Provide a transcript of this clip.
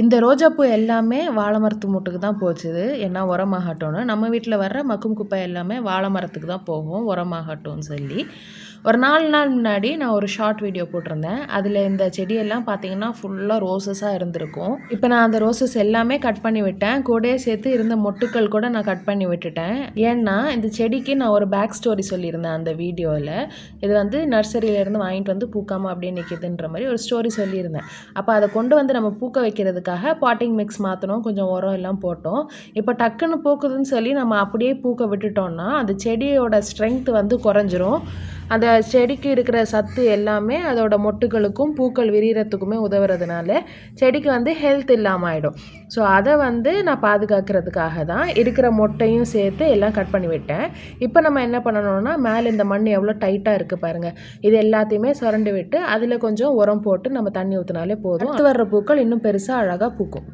இந்த ரோஜாப்பூ எல்லாமே வாழை மரத்து மூட்டுக்கு தான் போச்சுது. ஏன்னா உரமாகட்டும்னு. நம்ம வீட்டில் வர்ற மக்கும் குப்பை எல்லாமே வாழை மரத்துக்கு தான் போகும் உரமாகட்டும்னு சொல்லி. ஒரு 4 நாள் முன்னாடி நான் ஒரு ஷார்ட் வீடியோ போட்டிருந்தேன். அதில் இந்த செடியெல்லாம் பார்த்தீங்கன்னா ஃபுல்லாக ரோசஸாக இருந்திருக்கும். இப்போ நான் அந்த ரோசஸ் எல்லாமே கட் பண்ணி விட்டேன். கூடயே சேர்த்து இருந்த மொட்டுக்கள் கூட நான் கட் பண்ணி விட்டுட்டேன். ஏன்னா இந்த செடிக்கு நான் ஒரு பேக் ஸ்டோரி சொல்லியிருந்தேன் அந்த வீடியோவில். இது வந்து நர்சரியிலேருந்து வாங்கிட்டு வந்து பூக்காமல் அப்படியே நிற்கிதுன்ற மாதிரி ஒரு ஸ்டோரி சொல்லியிருந்தேன். அப்போ அதை கொண்டு வந்து நம்ம பூக்க வைக்கிறதுக்காக பாட்டிங் மிக்ஸ் மாற்றணும், கொஞ்சம் உரம் எல்லாம் போட்டோம். இப்போ டக்குன்னு பூக்குதுன்னு சொல்லி நம்ம அப்படியே பூக்க விட்டுட்டோம்னா அந்த செடியோட ஸ்ட்ரென்த் வந்து குறைஞ்சிரும். அந்த செடிக்கு இருக்கிற சத்து எல்லாமே அதோட மொட்டுகளுக்கும் பூக்கள் விரியறதுக்குமே உதவுறதுனால செடிக்கு வந்து ஹெல்த் இல்லாமல் ஆகிடும். ஸோ அதை வந்து நான் பாதுகாக்கிறதுக்காக தான் இருக்கிற மொட்டையும் சேர்த்து எல்லாம் கட் பண்ணி விட்டேன். இப்போ நம்ம என்ன பண்ணணும்னா மேலே இந்த மண் எவ்வளோ டைட்டாக இருக்குது பாருங்கள், இது எல்லாத்தையுமே சுரண்டி விட்டு அதில் கொஞ்சம் உரம் போட்டு நம்ம தண்ணி ஊற்றினாலே போதும். அடுத்து வர்ற பூக்கள் இன்னும் பெருசாக அழகாக பூக்கும்.